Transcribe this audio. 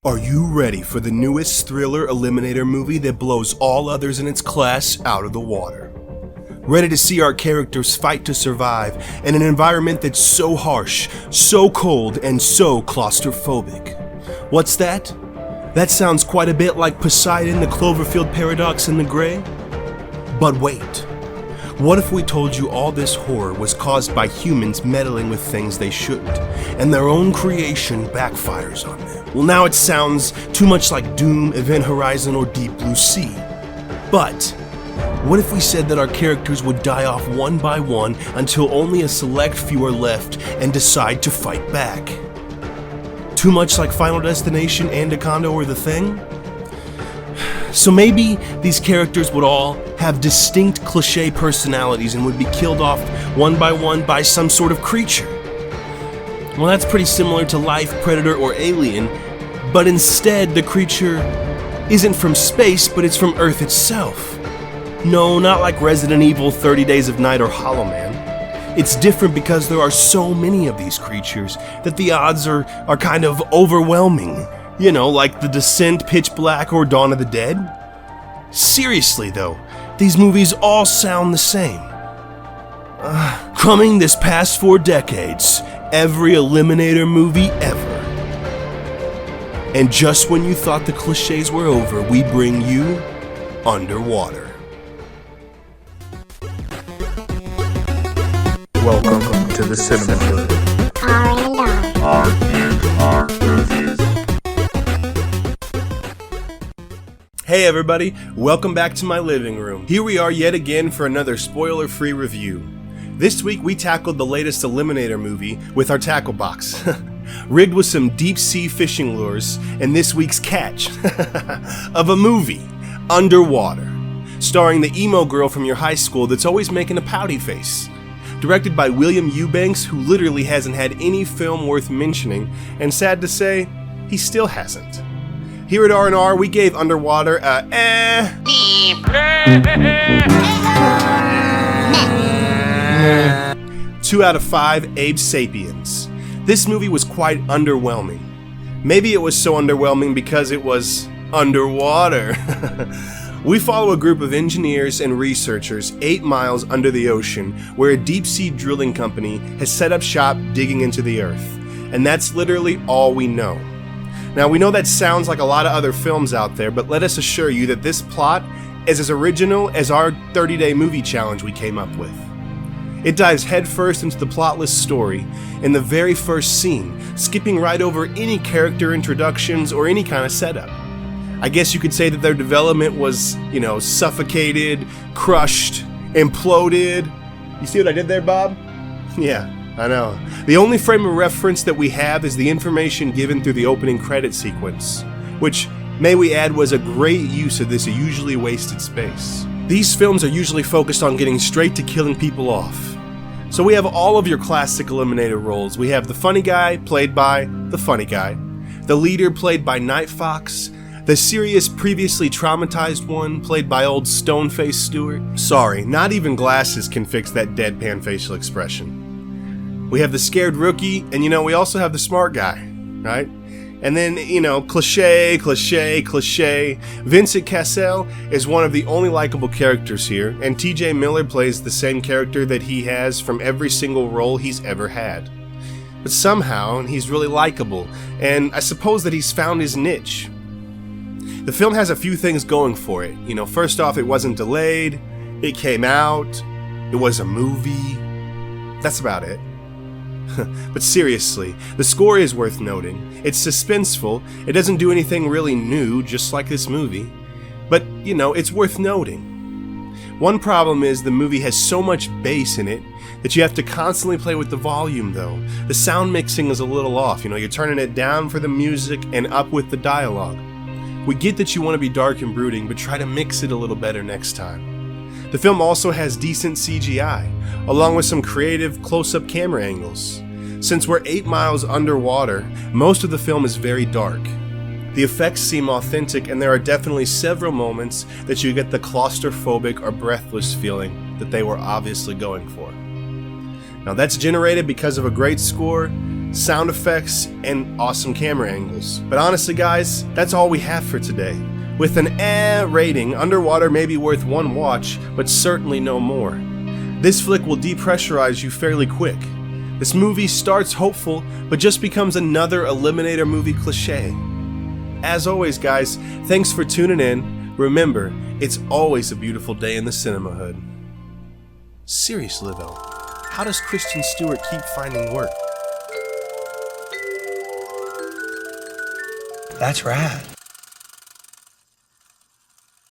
Are you ready for the newest thriller eliminator movie that blows all others in its class out of the water? Ready to see our characters fight to survive in an environment that's so harsh, so cold, and so claustrophobic? What's that? That sounds quite a bit like Poseidon, the Cloverfield Paradox, and the Grey. But wait. What if we told you all this horror was caused by humans meddling with things they shouldn't, and their own creation backfires on them? Well, now it sounds too much like Doom, Event Horizon, or Deep Blue Sea. But what if we said that our characters would die off one by one until only a select few are left and decide to fight back? Too much like Final Destination, Anaconda, or The Thing? So maybe these characters would all have distinct cliché personalities and would be killed off one by some sort of creature. Well, that's pretty similar to Life, Predator, or Alien, but instead the creature isn't from space, but it's from Earth itself. No, not like Resident Evil, 30 Days of Night, or Hollow Man. It's different because there are so many of these creatures that the odds are kind of overwhelming. You know, like The Descent, Pitch Black, or Dawn of the Dead. Seriously though, these movies all sound the same. Coming this past 4 decades, every Eliminator movie ever. And just when you thought the cliches were over, we bring you Underwater. Welcome to the Cinema R&R Movies. Hey everybody, welcome back to my living room. Here we are yet again for another spoiler-free review. This week we tackled the latest Eliminator movie with our tackle box, rigged with some deep-sea fishing lures, and this week's catch of a movie, Underwater, starring the emo girl from your high school that's always making a pouty face. Directed by William Eubanks, who literally hasn't had any film worth mentioning, and sad to say, he still hasn't. Here at R&R, we gave Underwater a 2 out of 5 Abe Sapiens. This movie was quite underwhelming. Maybe it was so underwhelming because it was underwater. We follow a group of engineers and researchers 8 miles under the ocean where a deep-sea drilling company has set up shop digging into the earth. And that's literally all we know. Now, we know that sounds like a lot of other films out there, but let us assure you that this plot is as original as our 30-day movie challenge we came up with. It dives headfirst into the plotless story in the very first scene, skipping right over any character introductions or any kind of setup. I guess you could say that their development was, suffocated, crushed, imploded. You see what I did there, Bob? Yeah. I know. The only frame of reference that we have is the information given through the opening credit sequence, which, may we add, was a great use of this usually wasted space. These films are usually focused on getting straight to killing people off. So we have all of your classic Eliminator roles. We have the funny guy, played by the funny guy, the leader, played by Night Fox, the serious, previously traumatized one, played by old Stoneface Stewart. Sorry, not even glasses can fix that deadpan facial expression. We have the scared rookie, and we also have the smart guy, right? And then, cliche. Vincent Cassel is one of the only likable characters here, and TJ Miller plays the same character that he has from every single role he's ever had. But somehow, he's really likable, and I suppose that he's found his niche. The film has a few things going for it. First off, it wasn't delayed, it came out, it was a movie. That's about it. But seriously, the score is worth noting. It's suspenseful, it doesn't do anything really new, just like this movie. But, it's worth noting. One problem is the movie has so much bass in it that you have to constantly play with the volume, though. The sound mixing is a little off, you're turning it down for the music and up with the dialogue. We get that you want to be dark and brooding, but try to mix it a little better next time. The film also has decent CGI, along with some creative close-up camera angles. Since we're 8 miles underwater, most of the film is very dark. The effects seem authentic, and there are definitely several moments that you get the claustrophobic or breathless feeling that they were obviously going for. Now that's generated because of a great score, sound effects, and awesome camera angles. But honestly guys, that's all we have for today. With an rating, Underwater may be worth one watch, but certainly no more. This flick will depressurize you fairly quick. This movie starts hopeful, but just becomes another Eliminator movie cliche. As always guys, thanks for tuning in. Remember, it's always a beautiful day in the cinema hood. Seriously though, how does Kristen Stewart keep finding work? That's rad.